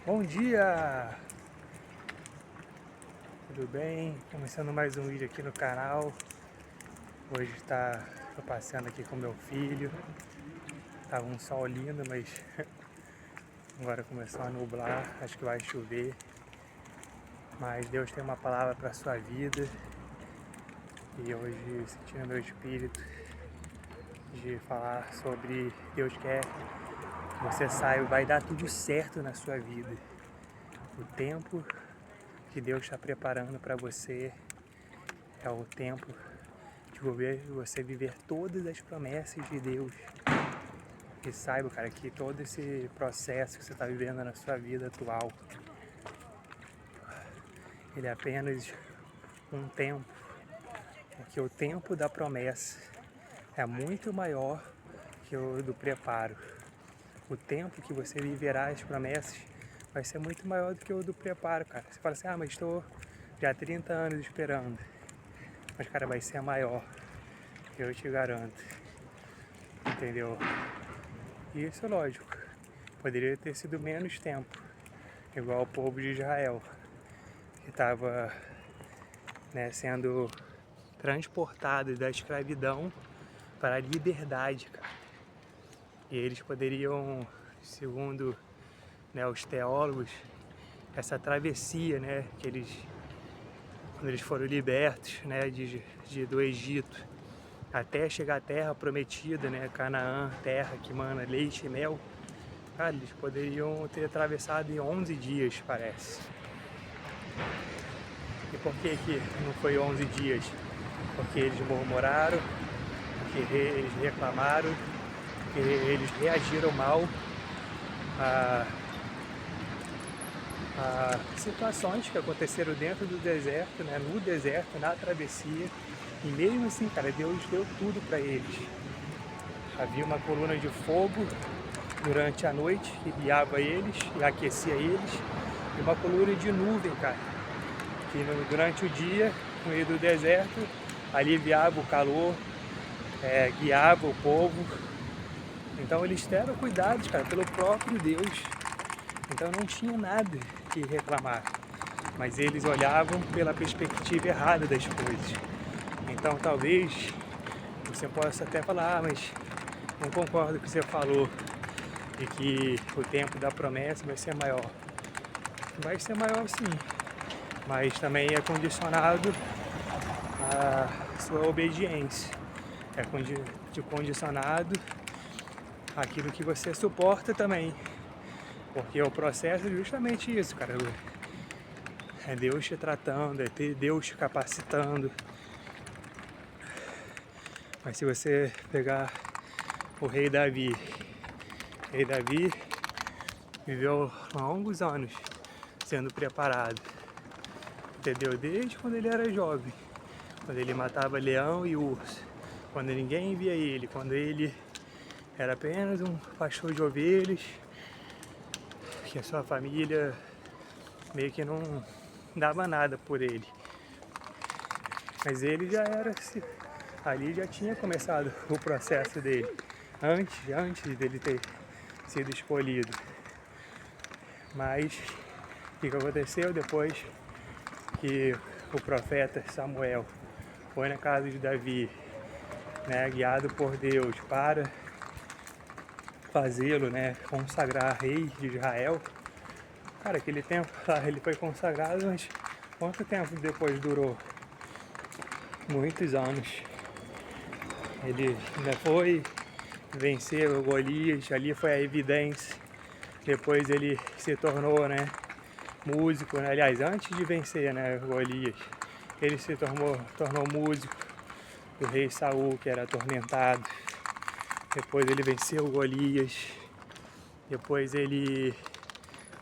Bom dia! Tudo bem? Começando mais um vídeo aqui no canal. Hoje tô passeando aqui com meu filho. Tava um sol lindo, mas agora começou a nublar, acho que vai chover. Mas Deus tem uma palavra para sua vida. E hoje senti no meu espírito de falar sobre Deus quer que você saiba, vai dar tudo certo na sua vida. O tempo que Deus está preparando para você é o tempo de você viver todas as promessas de Deus. E saiba, cara, que todo esse processo que você está vivendo na sua vida atual, ele é apenas um tempo, porque o tempo da promessa é muito maior que o do preparo. O tempo que você viverá as promessas vai ser muito maior do que o do preparo, cara. Você fala assim, mas estou já há 30 anos esperando. Mas, cara, vai ser maior, eu te garanto. Entendeu? E isso é lógico. Poderia ter sido menos tempo, igual o povo de Israel, que estava sendo transportado da escravidão para a liberdade, cara. E eles poderiam, segundo os teólogos, essa travessia, que quando eles foram libertos do Egito, até chegar à terra prometida, Canaã, terra que mana leite e mel, cara, eles poderiam ter atravessado em 11 dias, parece. E por que não foi 11 dias? Porque eles murmuraram, porque eles reclamaram, porque eles reagiram mal a situações que aconteceram dentro do deserto, no deserto, na travessia. E mesmo assim, cara, Deus deu tudo para eles. Havia uma coluna de fogo durante a noite que guiava eles e aquecia eles, e uma coluna de nuvem, cara, que durante o dia, no meio do deserto, aliviava o calor, guiava o povo. Então eles deram cuidados, cara, pelo próprio Deus. Então não tinha nada que reclamar, mas eles olhavam pela perspectiva errada das coisas. Então talvez você possa até falar, mas não concordo com o que você falou, de que o tempo da promessa vai ser maior. Vai ser maior sim, mas também é condicionado à sua obediência. É condicionado àquilo que você suporta também. Porque o processo é justamente isso, cara. É Deus te tratando, é Deus te capacitando. Mas se você pegar o rei Davi viveu longos anos sendo preparado, entendeu? Desde quando ele era jovem, quando ele matava leão e urso, quando ninguém via ele, quando ele era apenas um pastor de ovelhas, que a sua família meio que não dava nada por ele. Mas ele já era, ali já tinha começado o processo dele, antes dele ter sido escolhido. Mas o que aconteceu depois que o profeta Samuel foi na casa de Davi, guiado por Deus para fazê-lo, consagrar rei de Israel? Cara, aquele tempo lá ele foi consagrado, mas quanto tempo depois durou? Muitos anos. Ele ainda foi vencer o Golias, ali foi a evidência. Depois ele se tornou, músico, aliás, antes de vencer, Golias, ele se tornou músico do rei Saul, que era atormentado. Depois ele venceu o Golias. Depois ele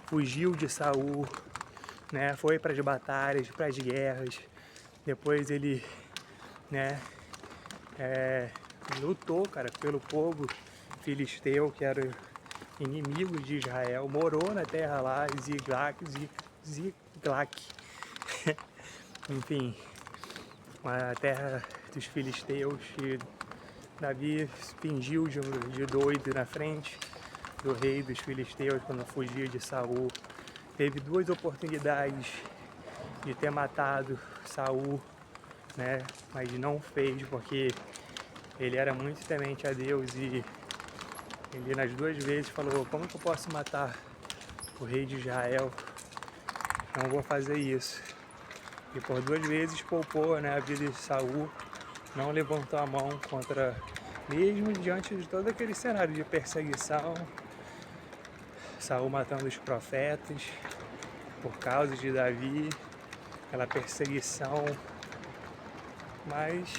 fugiu de Saul, foi para as batalhas, para as guerras. Depois ele, lutou, cara, pelo povo filisteu, que era inimigo de Israel, morou na terra lá, Ziklag, enfim, a terra dos filisteus. E Davi fingiu de doido na frente do rei dos filisteus quando fugia de Saul. teve 2 oportunidades de ter matado Saul, né? Mas não fez porque ele era muito temente a Deus e ele nas 2 vezes falou: como que eu posso matar o rei de Israel? Não vou fazer isso. E por 2 vezes poupou, né, a vida de Saul, não levantou a mão contra, mesmo diante de todo aquele cenário de perseguição, Saul matando os profetas por causa de Davi, aquela perseguição. Mas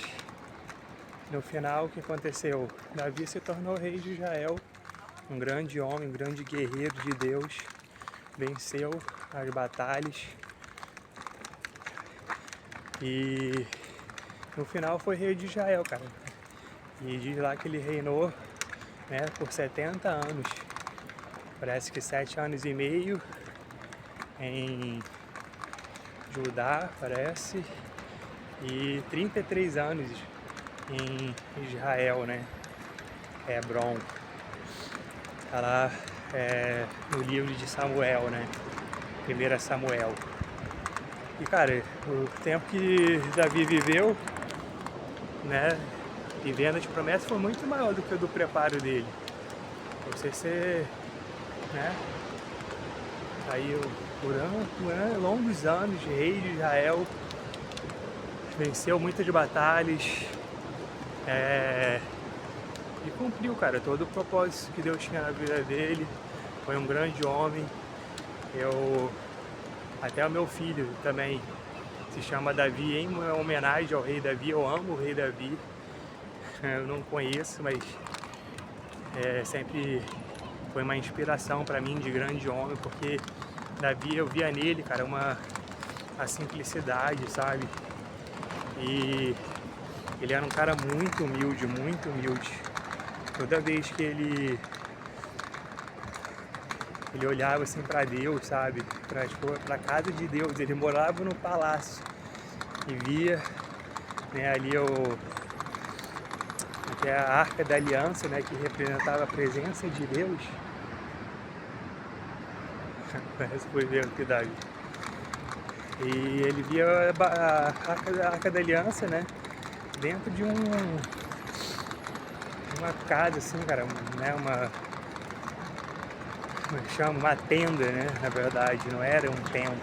no final o que aconteceu? Davi se tornou rei de Israel, um grande homem, um grande guerreiro de Deus, venceu as batalhas e no final foi rei de Israel, cara. E diz lá que ele reinou, né, por 70 anos. Parece que 7 anos e meio em Judá, parece, e 33 anos em Israel, né? Hebron. Tá lá no livro de Samuel, né? 1 Samuel. E cara, o tempo que Davi viveu, né? Vivendo as promessas foi muito maior do que o do preparo dele. Você ser, né? Aí por longos anos, rei de Israel, venceu muitas batalhas e cumpriu, cara, todo o propósito que Deus tinha na vida dele. Foi um grande homem. Até o meu filho também se chama Davi em homenagem ao rei Davi. Eu amo o rei Davi. Eu não conheço, mas sempre foi uma inspiração para mim de grande homem, porque Davi, eu via nele, cara, a simplicidade, sabe? E ele era um cara muito humilde, muito humilde. Toda vez que ele olhava assim para Deus, sabe? Para casa de Deus, ele morava no palácio e via, né, ali que é a Arca da Aliança, né, que representava a presença de Deus. Parece que foi Deus que Davi. E ele via a Arca da Aliança, né, dentro de uma casa, assim, cara, né, uma tenda, né, na verdade, não era um templo.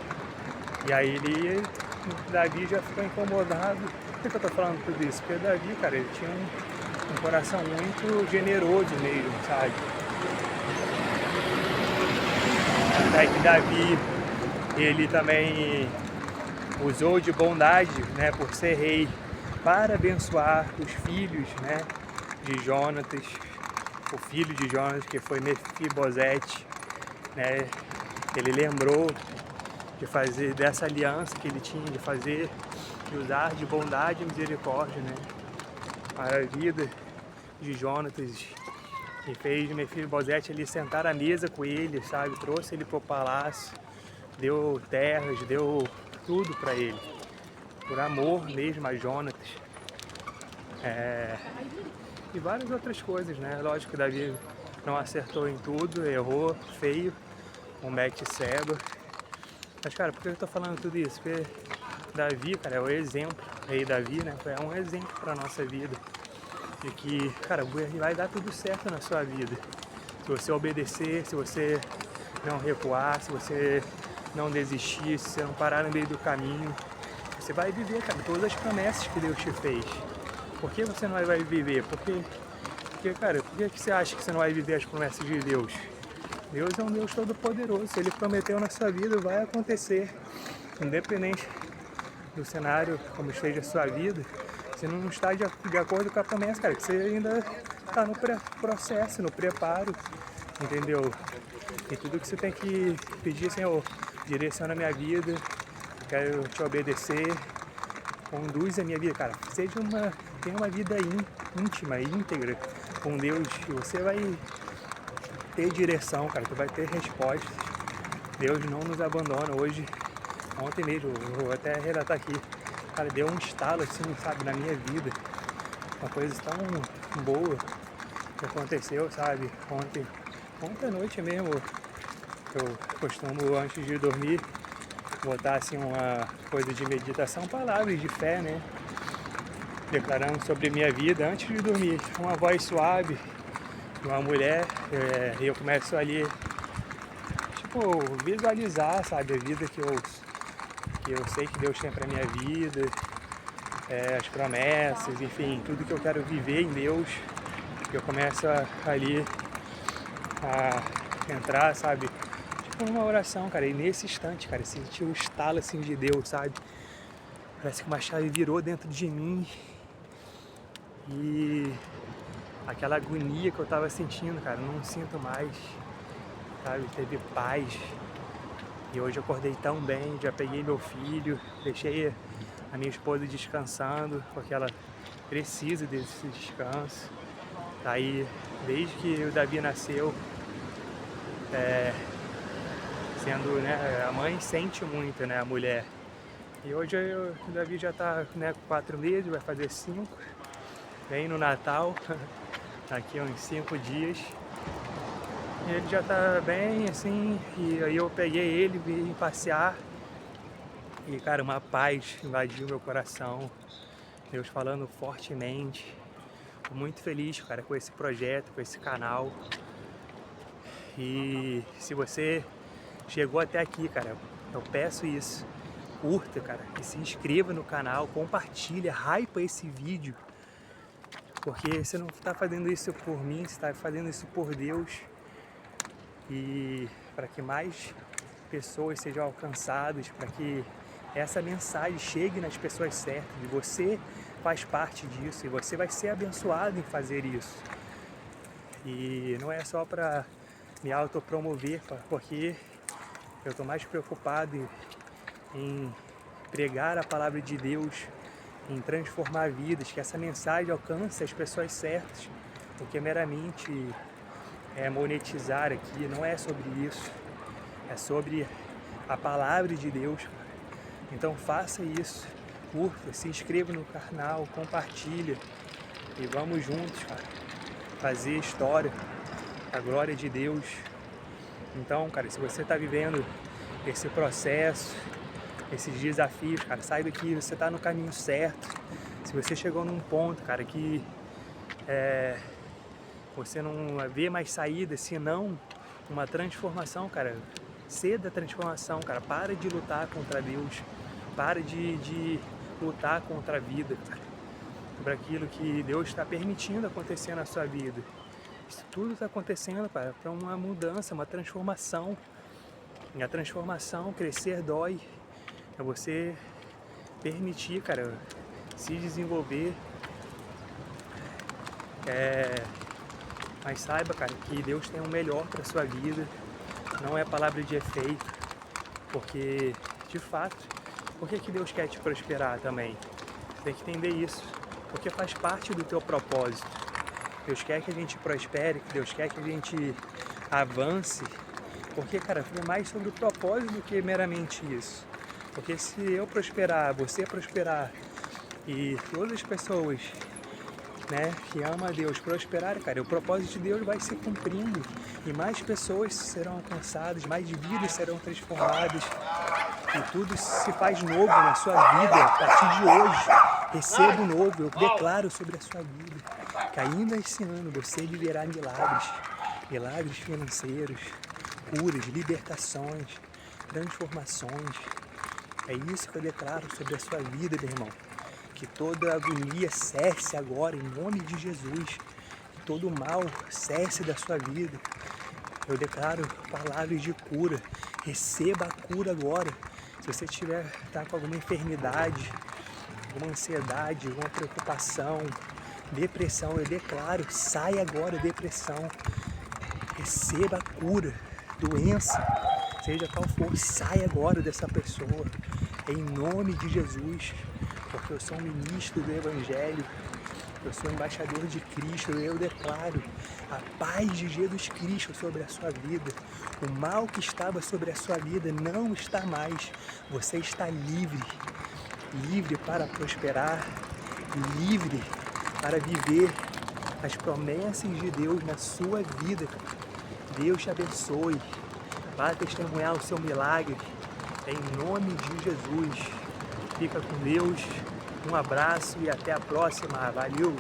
E aí Davi já ficou incomodado. Por que eu tô falando tudo isso? Porque Davi, cara, ele tinha um coração muito generoso mesmo, sabe? Até que Davi, ele também usou de bondade, né, por ser rei, para abençoar os filhos, né, de Jonatas, o filho de Jonatas, que foi Mefibosete, né? Ele lembrou de fazer dessa aliança que ele tinha, de usar de bondade e misericórdia, né, para a vida de Jonatas, e fez Mefibosete ali sentar à mesa com ele, sabe? Trouxe ele para o palácio, deu terras, deu tudo para ele, por amor mesmo a Jonatas. E várias outras coisas, né? Lógico que Davi não acertou em tudo, errou feio, um Betseba. Mas, cara, por que eu tô falando tudo isso? Porque Davi, cara, é o exemplo, rei Davi, né? É um exemplo pra nossa vida. De que, cara, vai dar tudo certo na sua vida. Se você obedecer, se você não recuar, se você não desistir, se você não parar no meio do caminho, você vai viver, cara, todas as promessas que Deus te fez. Por que você não vai viver? Porque cara, por que você acha que você não vai viver as promessas de Deus? Deus é um Deus todo-poderoso. Se Ele prometeu na sua vida, vai acontecer. Independente do cenário, como esteja a sua vida, você não está de acordo com a promessa, cara, que você ainda está no processo, no preparo, entendeu? E tudo que você tem que pedir, Senhor, direciona a minha vida, quero te obedecer, conduz a minha vida, cara. Tenha uma vida íntima, íntegra com Deus, e você vai ter direção, cara, tu vai ter respostas. Deus não nos abandona. Hoje, ontem mesmo, eu vou até relatar aqui, cara, deu um estalo assim, sabe, na minha vida, uma coisa tão boa que aconteceu, sabe, ontem à noite mesmo, Eu costumo, antes de dormir, botar assim uma coisa de meditação, palavras de fé, né? Declarando sobre minha vida antes de dormir. Uma voz suave de uma mulher, e eu começo ali, tipo, visualizar, sabe, a vida que eu sei que Deus tem pra minha vida, as promessas, enfim, tudo que eu quero viver em Deus. Eu começo ali a entrar, sabe, tipo uma oração, cara, e nesse instante, cara, senti o estalo assim de Deus, sabe? Parece que uma chave virou dentro de mim e aquela agonia que eu tava sentindo, cara, não sinto mais, sabe? Teve paz. E hoje eu acordei tão bem, já peguei meu filho, deixei a minha esposa descansando, porque ela precisa desse descanso. Tá aí, desde que o Davi nasceu, sendo, né, a mãe sente muito, né, a mulher. E hoje o Davi já tá, né, com 4 meses, vai fazer 5, vem no Natal, daqui a uns 5 dias. E ele já tá bem, assim, e aí eu peguei ele, vim passear. E, cara, uma paz invadiu meu coração. Deus falando fortemente. Tô muito feliz, cara, com esse projeto, com esse canal. E se você chegou até aqui, cara, eu peço isso. Curta, cara, e se inscreva no canal, compartilha, hypa esse vídeo. Porque você não está fazendo isso por mim, você está fazendo isso por Deus. E para que mais pessoas sejam alcançadas, para que essa mensagem chegue nas pessoas certas. E você faz parte disso e você vai ser abençoado em fazer isso. E não é só para me autopromover, porque eu estou mais preocupado em pregar a palavra de Deus, em transformar vidas, que essa mensagem alcance as pessoas certas, porque meramente monetizar aqui não é sobre isso, é sobre a palavra de Deus. Então faça isso, curta, se inscreva no canal, compartilha e vamos juntos, cara, fazer história, a glória de Deus. Então, cara, se você está vivendo esse processo, esses desafios, cara, saiba que você está no caminho certo. Se você chegou num ponto, cara, que você não vê mais saída, senão uma transformação, cara, ceda a transformação, cara, para de lutar contra Deus, para de lutar contra a vida, cara, sobre aquilo que Deus está permitindo acontecer na sua vida. Isso tudo está acontecendo, cara, para uma mudança, uma transformação. E a transformação, crescer dói. É você permitir, cara, se desenvolver. Mas saiba, cara, que Deus tem o melhor para sua vida. Não é palavra de efeito. Porque, de fato, por que Deus quer te prosperar também? Você tem que entender isso. Porque faz parte do teu propósito. Deus quer que a gente prospere, Deus quer que a gente avance. Porque, cara, é mais sobre o propósito do que meramente isso. Porque se eu prosperar, você prosperar e todas as pessoas, né, que amam a Deus prosperarem, cara, o propósito de Deus vai se cumprindo e mais pessoas serão alcançadas, mais vidas serão transformadas e tudo se faz novo na sua vida a partir de hoje. Receba o novo, eu declaro sobre a sua vida que ainda esse ano você viverá milagres financeiros, curas, libertações, transformações. É isso que eu declaro sobre a sua vida, meu irmão. Que toda agonia cesse agora, em nome de Jesus. Que todo mal cesse da sua vida. Eu declaro palavras de cura. Receba a cura agora. Se você tá com alguma enfermidade, alguma ansiedade, alguma preocupação, depressão, eu declaro, sai agora depressão. Receba a cura. Doença, seja qual for, sai agora dessa pessoa, em nome de Jesus, porque eu sou um ministro do Evangelho, eu sou embaixador de Cristo, eu declaro a paz de Jesus Cristo sobre a sua vida. O mal que estava sobre a sua vida não está mais, você está livre, livre para prosperar, livre para viver as promessas de Deus na sua vida. Deus te abençoe. Vá testemunhar o seu milagre, em nome de Jesus. Fica com Deus, um abraço e até a próxima. Valeu!